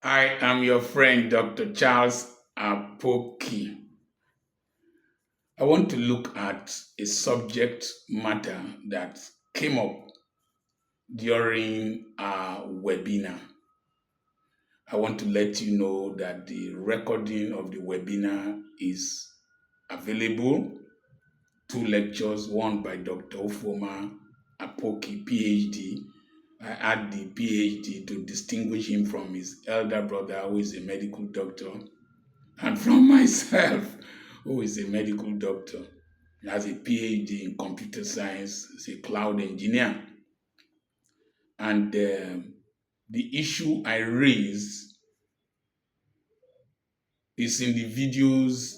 I am your friend, Dr. Charles Apoki. I want to look at a subject matter that came up during our webinar. I want to let you know that the recording of the webinar is available. Two lectures, one by Dr. Ufoma Apoki, PhD. I add the PhD to distinguish him from his elder brother, who is a medical doctor, and from myself, who is a medical doctor. He has a PhD in computer science, is a cloud engineer. And the issue I raised is in the videos,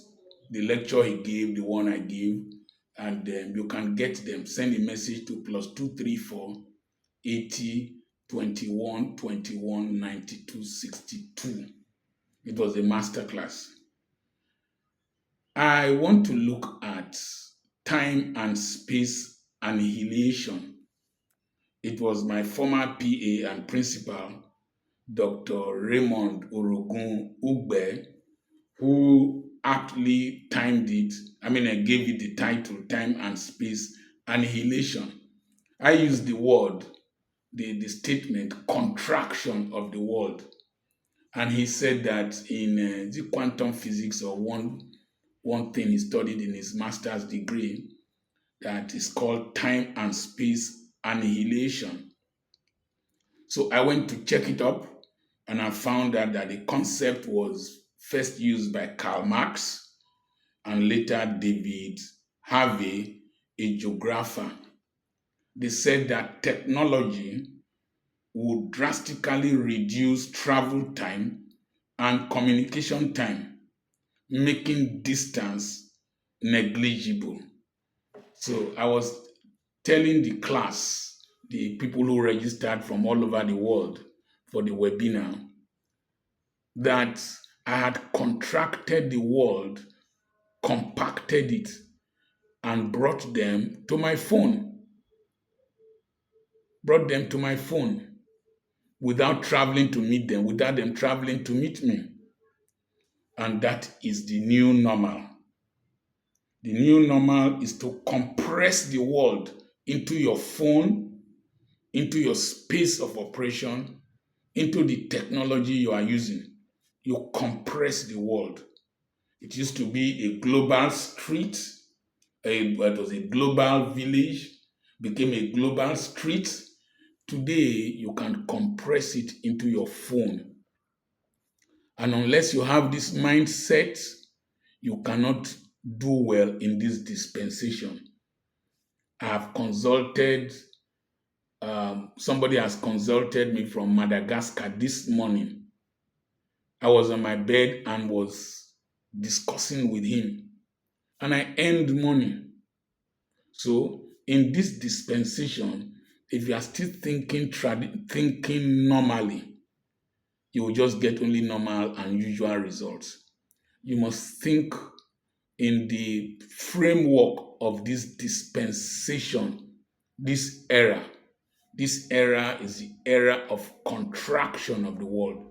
the lecture he gave, the one I gave, and you can get them. Send a message to +234 80 21 21 92 62. It was a masterclass. I want to look at time and space annihilation. It was my former PA and principal, Dr. Raymond Orogun Ugbe, who aptly timed it. I gave it the title Time and Space Annihilation. I used the word, the statement, contraction of the world. And he said that in the quantum physics, or one thing he studied in his master's degree, that is called time and space annihilation. So I went to check it up, and I found out that the concept was first used by Karl Marx and later David Harvey, a geographer. They said that technology would drastically reduce travel time and communication time, making distance negligible. So I was telling the class, the people who registered from all over the world for the webinar, that I had contracted the world, compacted it, and brought them to my phone. Brought them to my phone without traveling to meet them, without them traveling to meet me. And that is the new normal. The new normal is to compress the world into your phone, into your space of operation, into the technology you are using. You compress the world. It used to be a global street, it was a global village, became a global street. Today, you can compress it into your phone. And unless you have this mindset, you cannot do well in this dispensation. I have consulted, somebody has consulted me from Madagascar this morning. I was on my bed and was discussing with him, and I earned money. So, in this dispensation, if you are still thinking normally, you will just get only normal and usual results. You must think in the framework of this dispensation, this era. This era is the era of contraction of the world,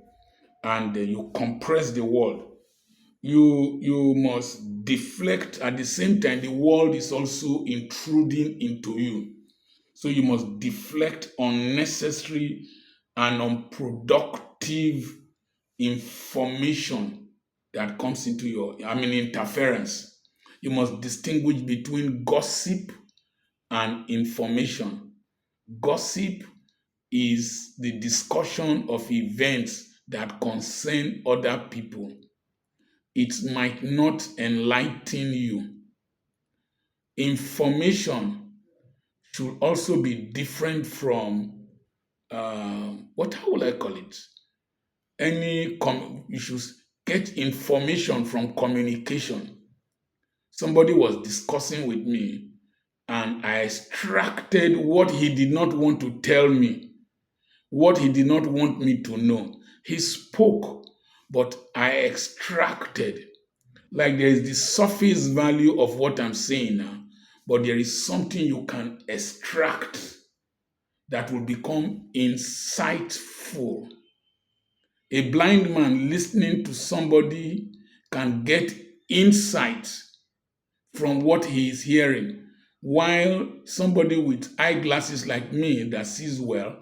and you compress the world. You must deflect. At the same time, the world is also intruding into you. So you must deflect unnecessary and unproductive information that comes into interference. You must distinguish between gossip and information. Gossip is the discussion of events that concern other people. It might not enlighten you. Information should also be different from how will I call it? You should get information from communication. Somebody was discussing with me, and I extracted what he did not want to tell me, what he did not want me to know. He spoke, but I extracted. Like there is the surface value of what I'm saying now, but there is something you can extract that will become insightful. A blind man listening to somebody can get insight from what he is hearing, while somebody with eyeglasses like me that sees well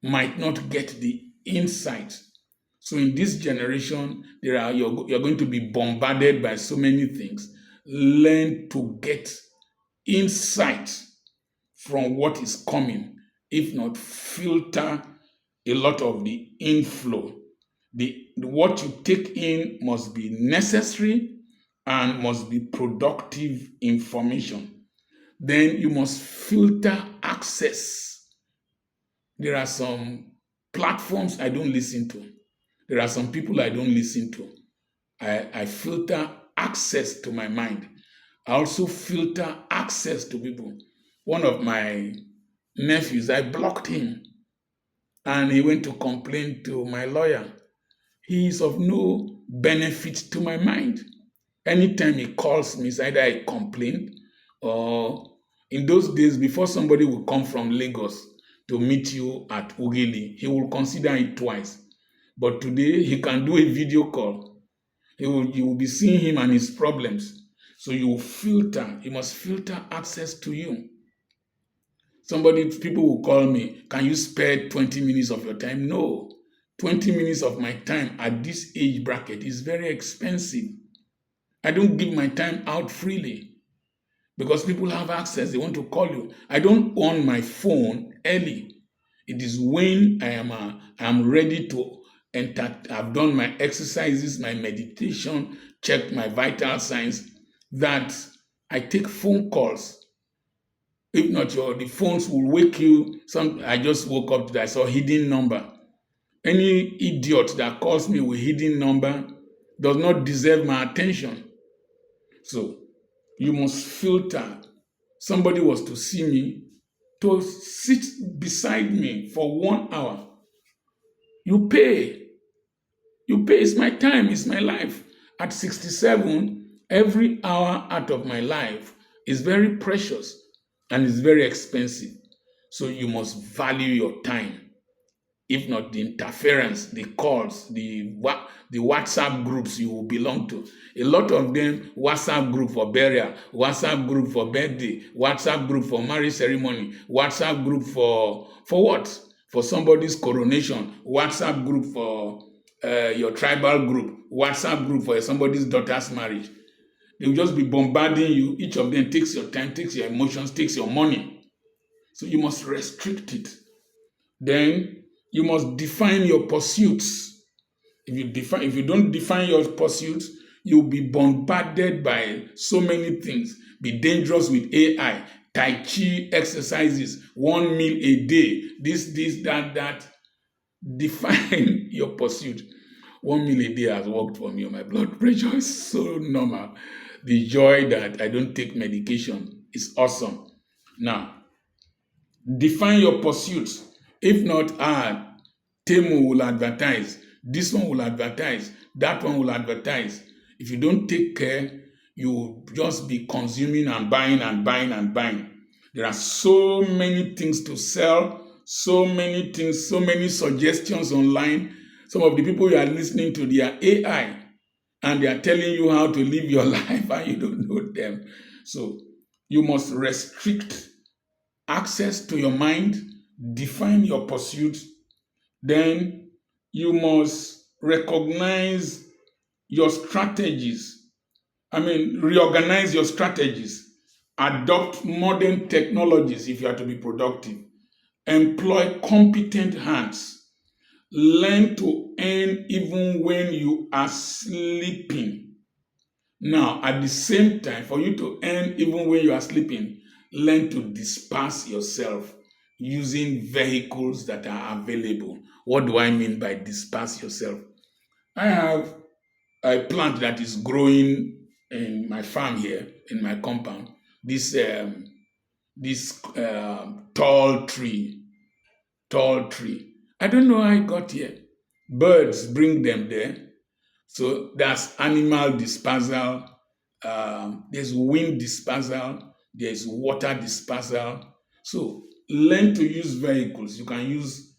might not get the insight. So in this generation, you're going to be bombarded by so many things. Learn to get insight from what is coming. If not, filter a lot of the inflow. What you take in must be necessary and must be productive information. Then you must filter access. There are some platforms I don't listen to. There are some people I don't listen to. I filter access to my mind. I also filter access to people. One of my nephews, I blocked him and he went to complain to my lawyer. He is of no benefit to my mind. Anytime he calls me, it's either I complain or in those days, before somebody will come from Lagos to meet you at Ugili, he will consider it twice. But today, he can do a video call. You will be seeing him and his problems. So you must filter access to you. People will call me, can you spare 20 minutes of your time? No. 20 minutes of my time at this age bracket is very expensive. I don't give my time out freely because people have access. They want to call you. I don't on my phone early. It is when I am ready to enter. I've done my exercises, my meditation, checked my vital signs, that I take phone calls. If not, the phones will wake you. I just woke up today. I saw a hidden number. Any idiot that calls me with hidden number does not deserve my attention. So you must filter. Somebody was to see me, to sit beside me for 1 hour. You pay. You pay. It's my time. It's my life. At 67, every hour out of my life is very precious and it's very expensive. So you must value your time. If not, the interference, the calls, the WhatsApp groups you will belong to. A lot of them, WhatsApp group for burial, WhatsApp group for birthday, WhatsApp group for marriage ceremony, WhatsApp group for what? For somebody's coronation, WhatsApp group for your tribal group, WhatsApp group for somebody's daughter's marriage. They will just be bombarding you. Each of them takes your time, takes your emotions, takes your money. So you must restrict it. Then you must define your pursuits. If you don't define your pursuits, you'll be bombarded by so many things. Be dangerous with AI, Tai Chi exercises, 1 meal a day, this, that. Define your pursuit. 1 meal a day has worked for me. My blood pressure is so normal. The joy that I don't take medication is awesome. Now, define your pursuits. If not, Temu will advertise. This one will advertise. That one will advertise. If you don't take care, you will just be consuming and buying and buying and buying. There are so many things to sell, so many things, so many suggestions online. Some of the people you are listening to, they are AI, and they are telling you how to live your life, and you don't know them. So you must restrict access to your mind, define your pursuit. Then you must recognize your strategies. Reorganize your strategies. Adopt modern technologies if you are to be productive. Employ competent hands. Learn to earn even when you are sleeping. Now, at the same time, for you to earn even when you are sleeping, learn to disperse yourself using vehicles that are available. What do I mean by disperse yourself? I have a plant that is growing in my farm here, in my compound. This tall tree. I don't know how it got here. Birds bring them there. So there's animal dispersal, there's wind dispersal, there's water dispersal. So learn to use vehicles. You can use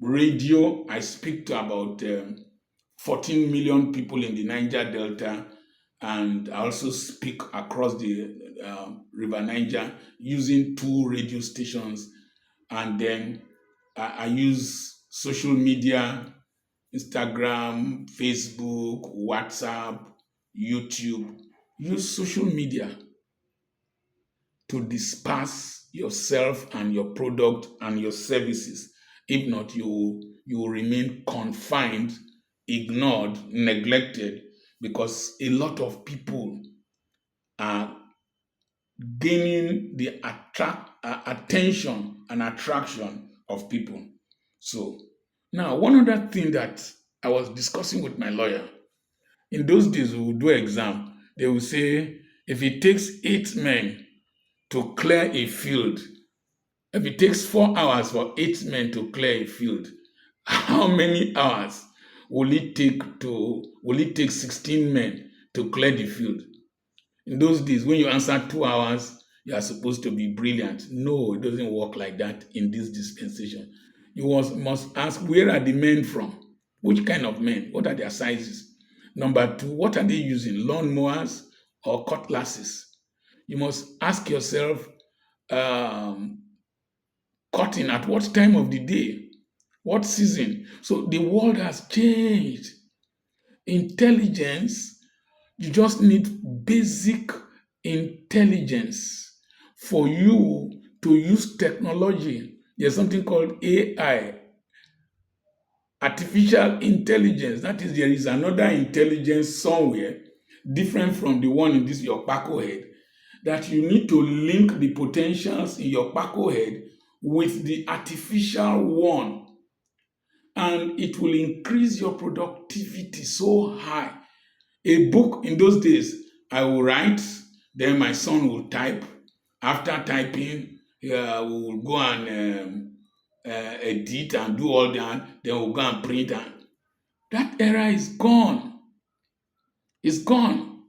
radio, I speak to about 14 million people in the Niger Delta, and I also speak across the River Niger using two radio stations. And then I use social media, Instagram, Facebook, WhatsApp, YouTube. Use social media to disperse yourself and your product and your services. If not, you will remain confined, ignored, neglected, because a lot of people are gaining the attention and attraction of people. So now, one other thing that I was discussing with my lawyer, in those days we would do exam. They will say if it takes 8 men to clear a field, if it takes 4 hours for 8 men to clear a field, how many hours will it take 16 men to clear the field? In those days, when you answer 2 hours, you are supposed to be brilliant. No, it doesn't work like that in this dispensation. You must ask, where are the men from? Which kind of men? What are their sizes? Number two, what are they using? Lawnmowers or cutlasses? You must ask yourself, um, cutting at what time of the day? What season? So the world has changed. Intelligence, you just need basic intelligence for you to use technology. There's something called AI, artificial intelligence. That is, there is another intelligence somewhere different from the one in this your Paco head, that you need to link the potentials in your Paco head with the artificial one, and it will increase your productivity so high. A book in those days, I will write, then my son will type. After typing, we will go and edit and do all that. Then we'll go and print. And that era is gone. It's gone.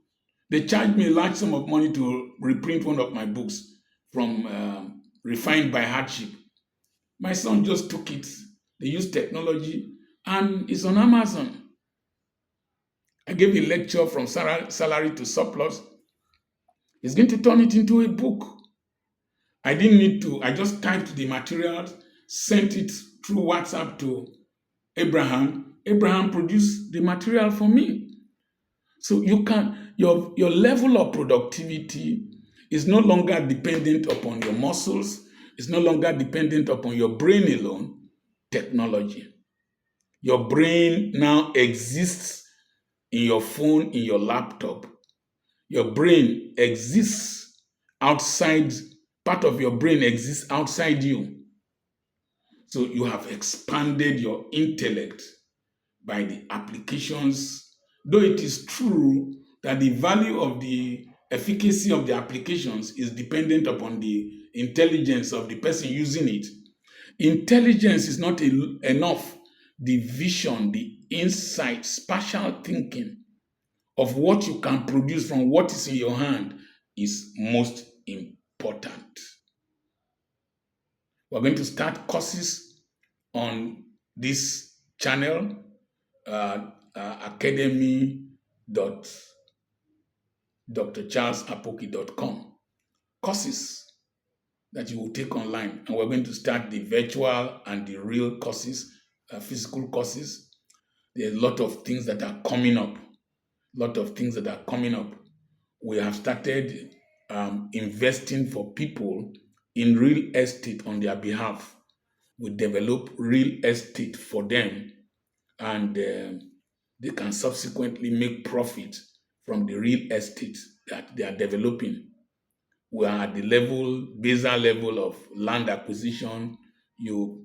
They charged me a large sum of money to reprint one of my books from Refined by Hardship. My son just took it. They used technology, and it's on Amazon. I gave a lecture from salary to surplus. He's going to turn it into a book. I didn't need to, I just typed the materials, sent it through WhatsApp to Abraham. Abraham produced the material for me. So your level of productivity is no longer dependent upon your muscles, it's no longer dependent upon your brain alone, technology. Your brain now exists in your phone, in your laptop. Your brain exists outside, part of your brain exists outside you. So you have expanded your intellect by the applications, though it is true that the value of the efficacy of the applications is dependent upon the intelligence of the person using it. Intelligence is not enough. The vision, the insight, spatial thinking of what you can produce from what is in your hand is most important. We're going to start courses on this channel, academy.drcharlesapoki.com. Courses that you will take online, and we're going to start the virtual and the real courses, physical courses. There are a lot of things that are coming up. We have started investing for people in real estate on their behalf. We develop real estate for them, and they can subsequently make profit from the real estate that they are developing. We are at the basal level of land acquisition.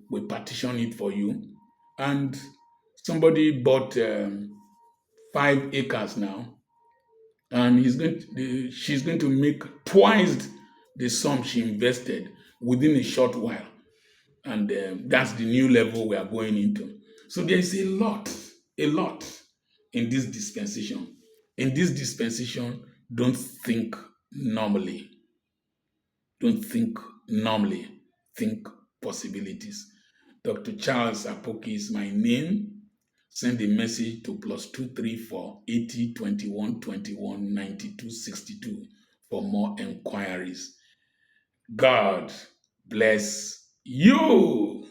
We partition it for you, and somebody bought 5 acres now, and she's going to make twice the sum she invested within a short while, and that's the new level we are going into. So there is a lot in this dispensation. In this dispensation, don't think normally. Don't think normally. Think possibilities. Dr. Charles Apoki is my name. Send a message to +234 80 21 21 92 62 for more enquiries. God bless you.